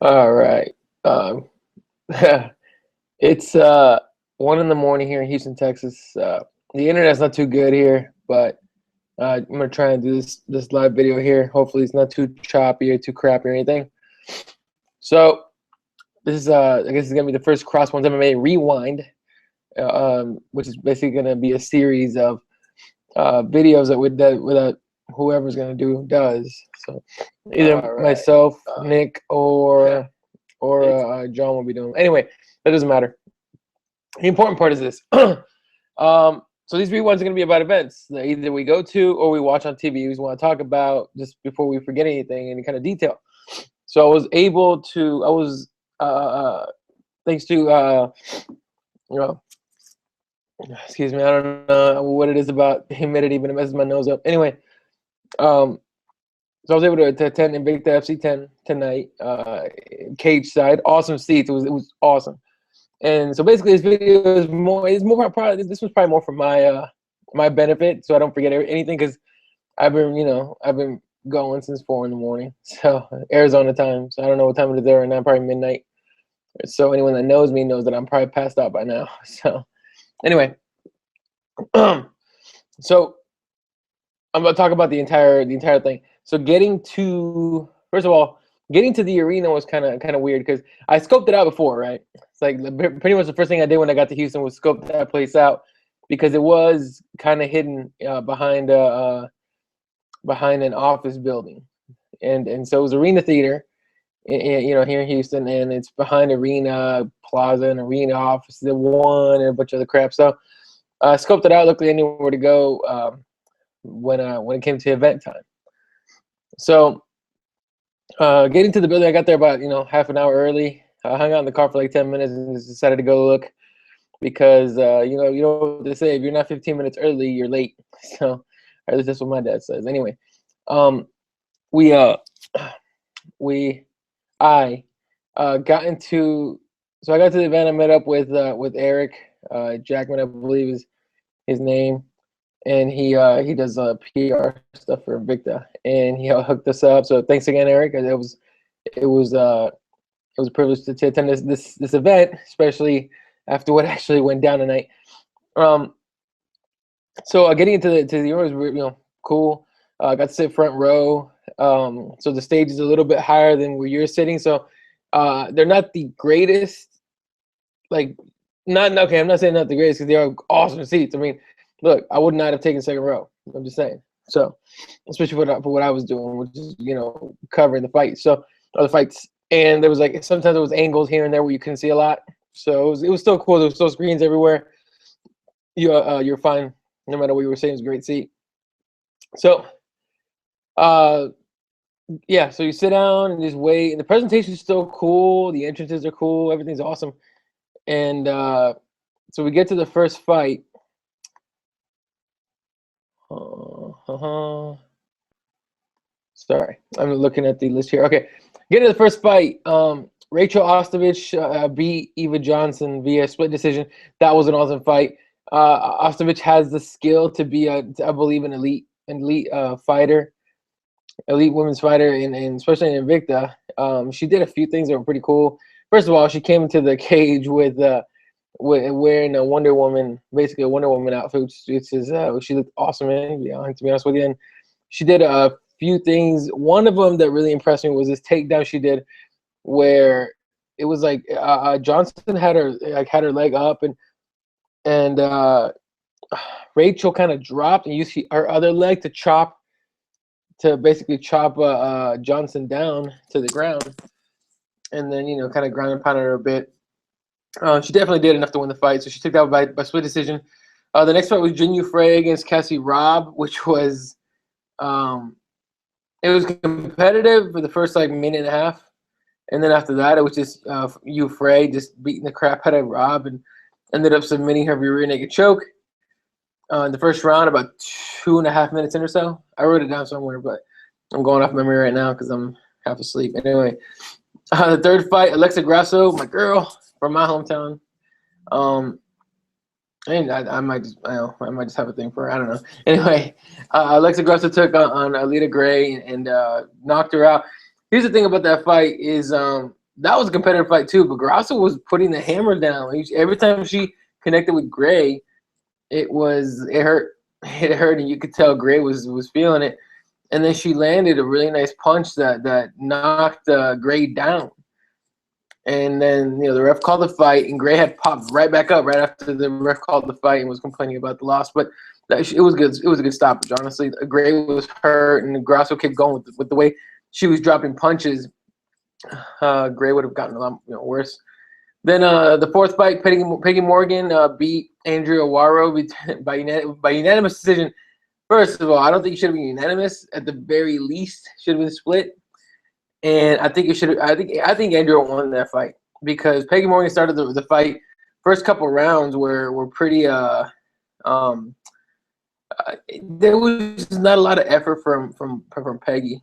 All right. Um, it's 1 in the morning here in Houston, Texas. The internet's not too good here, but I'm gonna try and do this live video here. Hopefully, it's not too choppy or too crappy or anything. So this is I guess it's gonna be the first CrossBones MMA rewind, which is basically gonna be a series of videos that whoever's gonna does. So either myself, Nick, or John will be doing. Anyway, that doesn't matter. The important part is this. So these rewinds are going to be about events that either we go to or we watch on TV. We want to talk about just before we forget anything, any kind of detail. So I was able to. I was thanks to excuse me. I don't know what it is about humidity, but it messes my nose up. Anyway, so I was able to attend Invicta FC 10 tonight, cage side, awesome seats. It was awesome. And so basically, this video is more. It's more probably. This was probably more for my my benefit, so I don't forget anything. Because I've been going since 4 in the morning, so Arizona time. So I don't know what time it is there right now. Probably midnight. So anyone that knows me knows that I'm probably passed out by now. So anyway, so I'm going to talk about the entire thing. So first of all, getting to the arena was kind of weird because I scoped it out before, right? It's like pretty much the first thing I did when I got to Houston was scope that place out because it was kind of hidden behind an office building, and so it was Arena Theater, here in Houston, and it's behind Arena Plaza and Arena Office One and a bunch of other crap. So I scoped it out, looked at anywhere to go when it came to event time. So getting to the building, I got there about half an hour early. I hung out in the car for like 10 minutes and just decided to go look because you know what they say, if you're not 15 minutes early, you're late. So at least that's what my dad says. Anyway, I got into so I got to the event. I met up with Eric Jackman, I believe is his name, and he does PR stuff for Invicta, and he hooked us up. So thanks again, Eric. It was a privilege to attend this event, especially after what actually went down tonight. So getting into the room was cool. I got to sit front row. So the stage is a little bit higher than where you're sitting. So they're not the greatest. I'm not saying not the greatest because they are awesome seats. I mean, look, I would not have taken second row. I'm just saying. So especially for what I was doing, which is covering the fight. So other fights, and there was sometimes there was angles here and there where you couldn't see a lot. So it was still cool. There was still screens everywhere. You're fine no matter what you were saying. It was a great seat. So yeah, so you sit down and just wait, and the presentation is still cool. The entrances are cool. Everything's awesome. And so we get to the first fight. Sorry, I'm looking at the list here. Okay, get to the first fight. Rachel Ostovich beat Eva Johnson via split decision. That was an awesome fight. Ostovich has the skill to be I believe, an elite fighter. Elite women's fighter, and especially in Invicta. She did a few things that were pretty cool. First of all, she came into the cage with wearing a Wonder Woman, basically a Wonder Woman outfit, which is she looked awesome in, to be honest with you. And she did a few things. One of them that really impressed me was this takedown she did, where it was like Johnson had her leg up, and Rachel kind of dropped and used her other leg to basically chop Johnson down to the ground, and then kind of ground and pounded her a bit. She definitely did enough to win the fight, so she took that by split decision. The next fight was Jinyu Frey against Cassie Robb, which was it was competitive for the first minute and a half, and then after that it was just Yu Frey just beating the crap out of Robb and ended up submitting her via rear naked choke. In the first round, about 2.5 minutes in or so. I wrote it down somewhere, but I'm going off memory right now because I'm half asleep. Anyway, the third fight, Alexa Grasso, my girl from my hometown. And I might just have a thing for her. I don't know. Anyway, Alexa Grasso took on Alita Gray and knocked her out. Here's the thing about that fight is that was a competitive fight too. But Grasso was putting the hammer down. Every time she connected with Gray, it hurt. It hurt, and you could tell Gray was feeling it. And then she landed a really nice punch that knocked Gray down. And then, the ref called the fight, and Gray had popped right back up right after the ref called the fight and was complaining about the loss. But it was good. It was a good stoppage, honestly. Gray was hurt, and Grasso kept going with the way she was dropping punches. Gray would have gotten a lot worse. Then the fourth fight, Peggy Morgan beat Andrea Waro by unanimous decision. First of all, I don't think it should have been unanimous. At the very least, should have been split. And I think it should. I think Andrea won that fight because Peggy Morgan started the fight. First couple rounds were pretty. There was not a lot of effort from Peggy.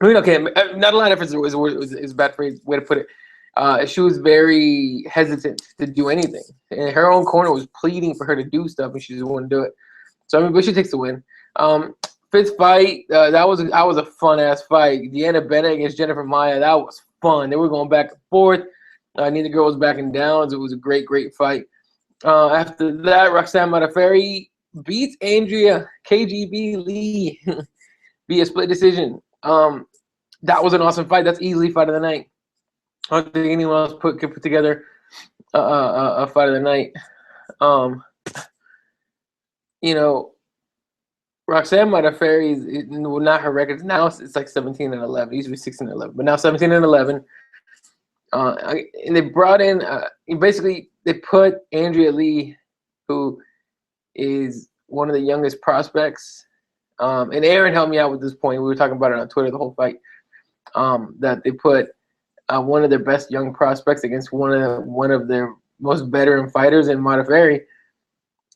I mean, okay, not a lot of effort is a bad way to put it. She was very hesitant to do anything, and her own corner was pleading for her to do stuff, and she just wouldn't do it. So I mean, but she takes the win. Fifth fight, that was a fun ass fight. Deanna Bennett against Jennifer Maia. That was fun. They were going back and forth. Neither girl was backing down. So it was a great fight. After that, Roxanne Modafferi beats Andrea KGB Lee via split decision. That was an awesome fight. That's easily fight of the night. I don't think anyone else could put together a fight of the night. Roxanne Modafferi, not her record. Now it's like 17-11. It used to be 16-11, but now 17-11. And they brought in basically they put Andrea Lee, who is one of the youngest prospects. And Aaron helped me out with this point. We were talking about it on Twitter the whole fight. That they put one of their best young prospects against one of their most veteran fighters in Modafferi.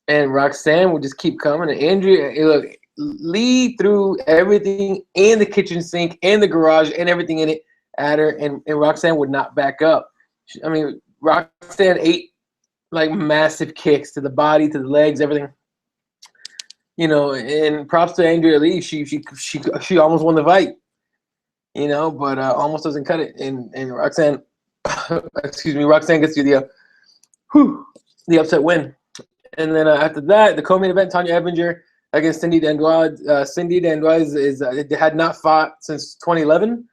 And Roxanne would just keep coming. And Andrea, look, Lee threw everything in the kitchen sink and the garage and everything in it at her, and Roxanne would not back up. I mean, Roxanne ate like massive kicks to the body, to the legs, everything. And props to Andrea Lee. She almost won the fight. But almost doesn't cut it. And Roxanne, Roxanne gets you the upset win. And then after that, the co-main event, Tanya Ebinger against Cindy Dandois. Cindy Dandois had not fought since 2011,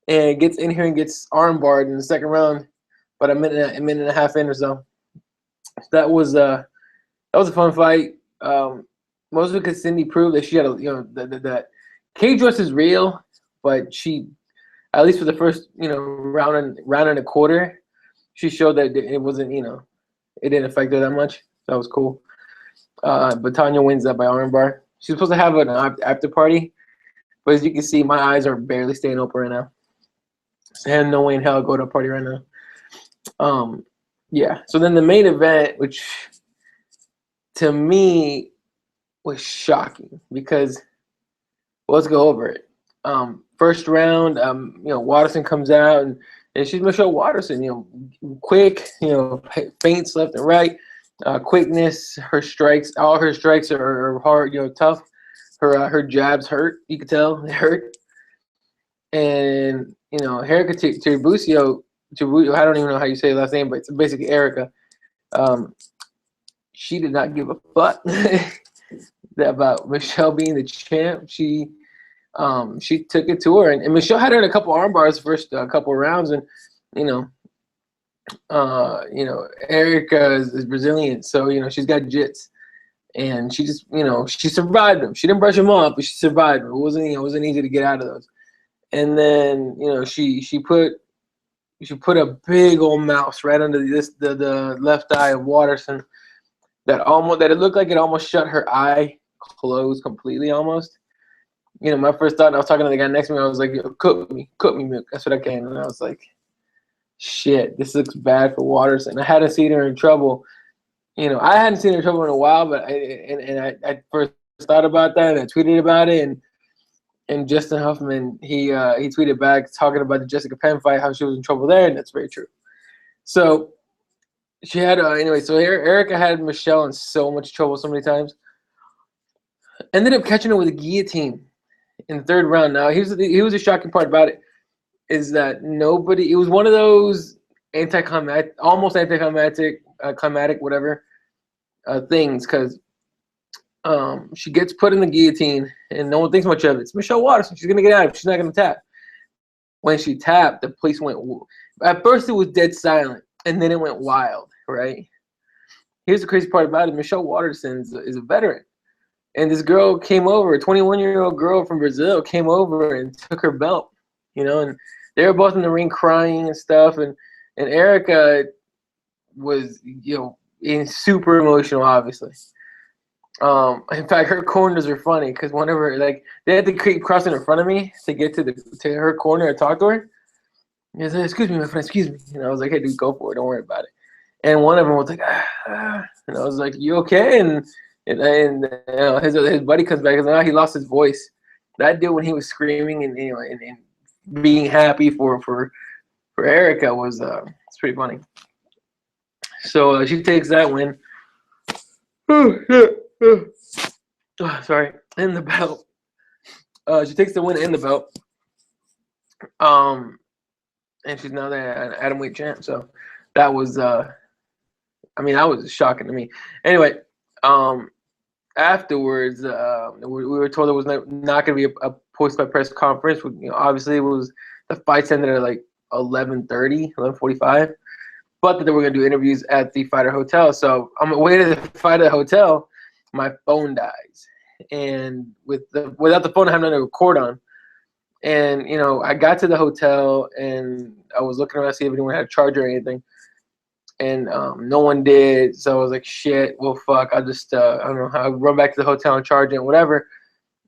and gets in here and gets armbarred in the second round, about a minute and a half in or so. That was a fun fight. Mostly because Cindy proved that she had that cage rust is real, but she, at least for the first round and a quarter, she showed that it wasn't it didn't affect her that much. That was cool. But Tanya wins that by armbar. She's supposed to have an after party, but as you can see, my eyes are barely staying open right now. I have no way in hell I'll go to a party right now. Yeah. So then the main event, which to me was shocking because let's go over it. First round, Watterson comes out and she's Michelle Watterson. Quick, feints left and right. Quickness, her strikes, all her strikes are hard, tough. Her jabs hurt, you could tell they hurt. And Erica Tiburcio, I don't even know how you say the last name, but it's basically Erica. She did not give a fuck about Michelle being the champ. She took it to her, and Michelle had her in a couple arm bars first couple rounds, and Erica is Brazilian, so she's got jits, and she just she survived them. She didn't brush them off, but she survived them. It wasn't easy to get out of those. And then she put a big old mouse right under the left eye of Watterson that it looked like it almost shut her eye closed completely almost. My first thought, and I was talking to the guy next to me, I was like, cook me, Mook. That's what I came. And I was like, shit, this looks bad for Watterson. I hadn't seen her in trouble. I hadn't seen her in trouble in a while, but I first thought about that, and I tweeted about it, and Justin Huffman, he tweeted back talking about the Jessica Penn fight, how she was in trouble there, and that's very true. So she had anyway. So Erica had Michelle in so much trouble so many times. Ended up catching her with a guillotine in the third round. Now, here's the shocking part about it. is that nobody. It was one of those almost anticlimactic, climatic, whatever things, because she gets put in the guillotine, and no one thinks much of it. It's Michelle Watterson. She's gonna get out. She's not gonna tap. When she tapped, the place went. At first, it was dead silent, and then it went wild. Right. Here's the crazy part about it: Michelle Watterson is a veteran, and this girl came over, a 21-year-old girl from Brazil, came over and took her belt. And they were both in the ring crying and stuff, and Erica was super emotional, obviously. In fact, her corners are funny because whenever they had to keep crossing in front of me to get to her corner and talk to her. He said, "Excuse me, my friend, excuse me." And I was like, "Hey, dude, go for it. Don't worry about it." And one of them was like, and I was like, "You okay?" And his buddy comes back and says, "Oh, he lost his voice." That dude, when he was screaming and being happy for Erica was it's pretty funny. So she takes that win. Sorry, in the belt. She takes the win in the belt. And she's now the atomweight champ. So that was that was shocking to me. Anyway, afterwards, we were told there was not going to be a post-fight press conference. Obviously, it was the fights ended at like 11:30, 11:45, but that they were going to do interviews at the Fighter Hotel. So on my way to the Fighter Hotel, my phone dies, and without the phone, I have nothing to record on. And I got to the hotel and I was looking around to see if anyone had a charger or anything, and no one did. So I was like, "Shit, well, fuck. I'll just I don't know. I'll run back to the hotel and charge it, and whatever."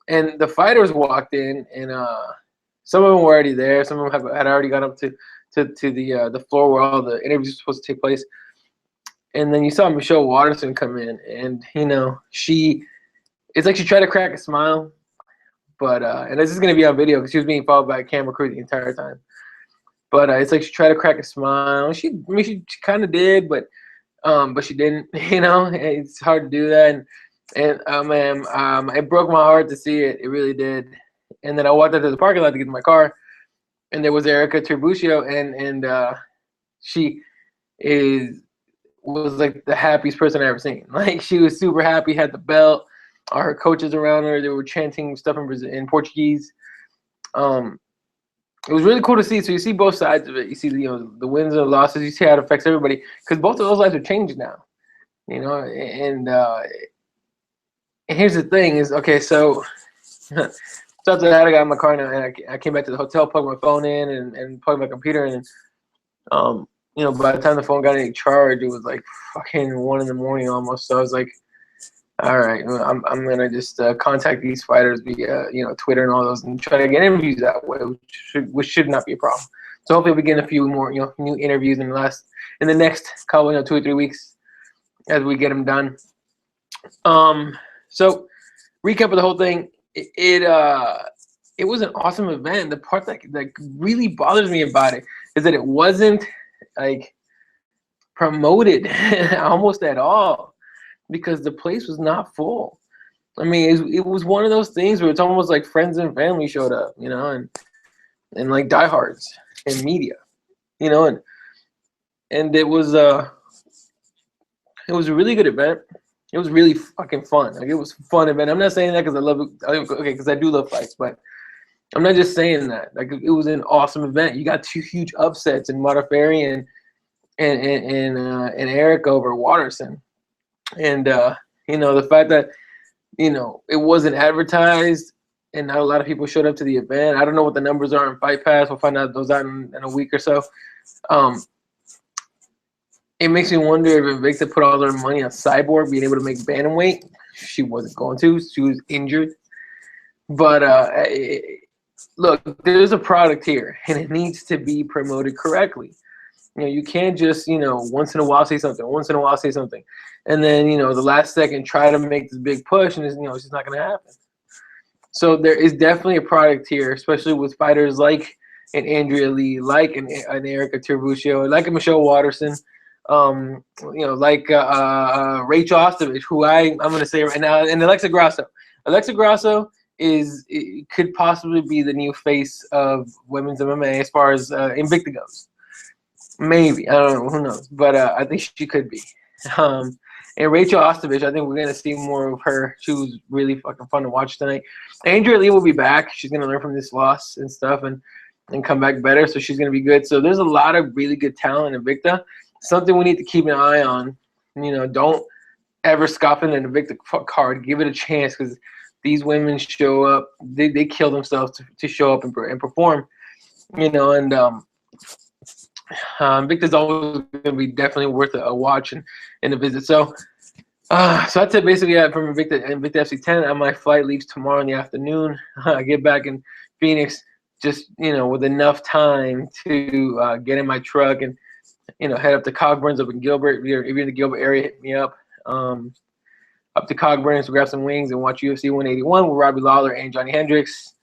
And the fighters walked in, and some of them were already there. Some of them had already gone up to the floor where all the interviews were supposed to take place. And then you saw Michelle Watterson come in, and it's like she tried to crack a smile, but and this is gonna be on video because she was being followed by a camera crew the entire time. But it's like she tried to crack a smile. She kind of did, but she didn't. It's hard to do that. And man, it broke my heart to see it. It really did. And then I walked out to the parking lot to get in my car, and there was Erica Tribuccio, and she was like the happiest person I ever seen. Like, she was super happy, had the belt, all her coaches around her, they were chanting stuff in Portuguese. It was really cool to see. So you see both sides of it. You see the wins and the losses. You see how it affects everybody, because both of those lives are changed now. And here's the thing is, okay, so after that, I got in my car and I came back to the hotel, plugged my phone in, and plugged my computer in. And by the time the phone got any charge, it was like fucking 1 in the morning almost. So I was like, all right, I'm gonna just contact these fighters via Twitter and all those, and try to get interviews that way, which should not be a problem. So hopefully we get a few more new interviews in the next couple 2 or 3 weeks as we get them done. So recap of the whole thing. It was an awesome event. The part that really bothers me about it is that it wasn't like promoted almost at all, because the place was not full. I mean, it was one of those things where it's almost like friends and family showed up, and like diehards and media, and it was a really good event. It was really fucking fun. Like, it was a fun event. I'm not saying that because I love it. Okay, because I do love fights, but I'm not just saying that. Like, it was an awesome event. You got 2 huge upsets in Modafferi and Eric over Watterson, and the fact that it wasn't advertised and not a lot of people showed up to the event. I don't know what the numbers are in Fight Pass. We'll find out those out in a week or so. It makes me wonder if Invicta put all their money on Cyborg being able to make bantamweight. She wasn't going to. She was injured. But look, there's a product here, and it needs to be promoted correctly. You can't just, once in a while say something, and then, the last second try to make this big push, and it's just not going to happen. So there is definitely a product here, especially with fighters like an Andrea Lee, like an Erica Tribuccio, like a Michelle Watterson, like Rachel Ostovich, who I'm going to say right now, and Alexa Grasso. Alexa Grasso it could possibly be the new face of women's MMA as far as Invicta goes. Maybe, I don't know, who knows? But I think she could be. And Rachel Ostovich, I think we're gonna see more of her. She was really fucking fun to watch tonight. Andrea Lee will be back. She's gonna learn from this loss and stuff, and come back better. So she's gonna be good. So there's a lot of really good talent in Invicta. Something we need to keep an eye on. You know, don't ever scoff in an Invicta card. Give it a chance, because these women show up. They kill themselves to show up and perform. You know, and Invicta's always going to be definitely worth a watch and a visit. So that's it basically from Invicta FC 10. My flight leaves tomorrow in the afternoon. I get back in Phoenix just, you know, with enough time to get in my truck and, you know, head up to Cogburn's up in Gilbert. If you're in the Gilbert area, hit me up. Up to Cogburn's to grab some wings and watch UFC 181 with Robbie Lawler and Johnny Hendricks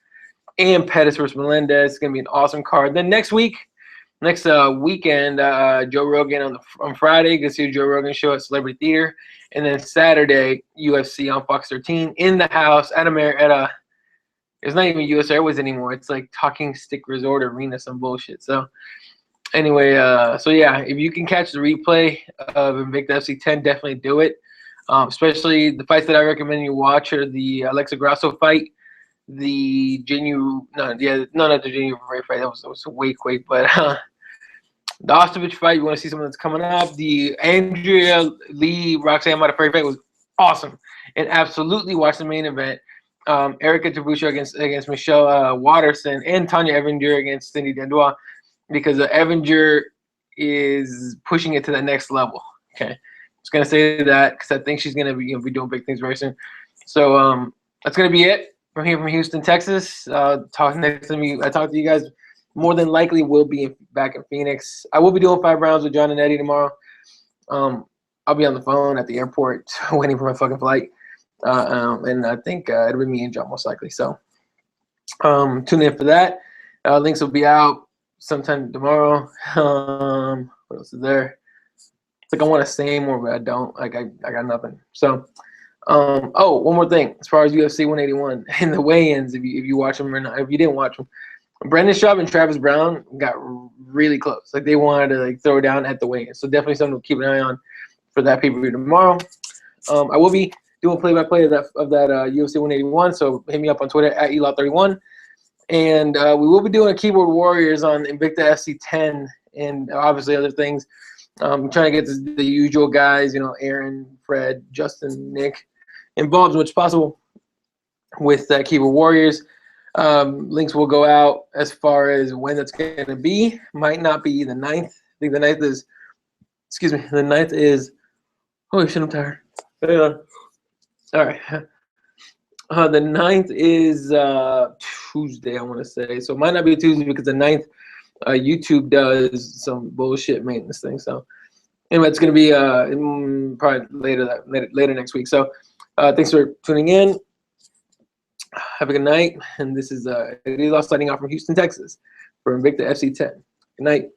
and Pettis versus Melendez. It's going to be an awesome card. Then next weekend, Joe Rogan on Friday. You can see Joe Rogan show at Celebrity Theater, and then Saturday UFC on Fox 13 in the house at it's not even US Airways anymore. It's like Talking Stick Resort Arena, some bullshit. So anyway, so yeah, if you can catch the replay of Invicta FC 10, definitely do it. Especially the fights that I recommend you watch are the Alexa Grasso fight, the not the Jinu fight. That was way quick, but the Ostovich fight, you want to see something that's coming up. The Andrea Lee Roxanne Modafferi fight was awesome, and absolutely watch the main event. Erica Tabucho against Michelle Watterson, and Tanya Evinger against Cindy Dandois, because Evinger is pushing it to the next level. Okay, I was gonna say that because I think she's gonna be doing big things very soon. So that's gonna be it from here from Houston, Texas. Talk next to me. I talked to you guys. More than likely, we'll be back in Phoenix. I will be doing 5 rounds with John and Eddie tomorrow. I'll be on the phone at the airport waiting for my fucking flight. And I think it'll be me and John most likely. So tune in for that. Links will be out sometime tomorrow. What else is there? It's like I want to say more, but I don't. Like I got nothing. So one more thing. As far as UFC 181 and the weigh-ins, if you watch them or not, if you didn't watch them, Brendan Schaub and Travis Brown got really close. Like they wanted to throw down at the weigh-in. So definitely something to keep an eye on for that pay-per-view tomorrow. I will be doing play-by-play of that UFC 181. So hit me up on Twitter at Elaw31. And we will be doing a Keyboard Warriors on Invicta FC 10 and obviously other things. I'm trying to get the usual guys, Aaron, Fred, Justin, Nick, involved as much as possible with Keyboard Warriors. Links will go out as far as when that's going to be. Might not be the 9th. I think the 9th is, the 9th is, holy shit, I'm tired. All right. The 9th is Tuesday, I want to say. So it might not be Tuesday because the 9th, YouTube does some bullshit maintenance thing. So anyway, it's going to be probably later next week. So thanks for tuning in. Have a good night. And this is Elaw signing off from Houston, Texas for Invicta FC 10. Good night.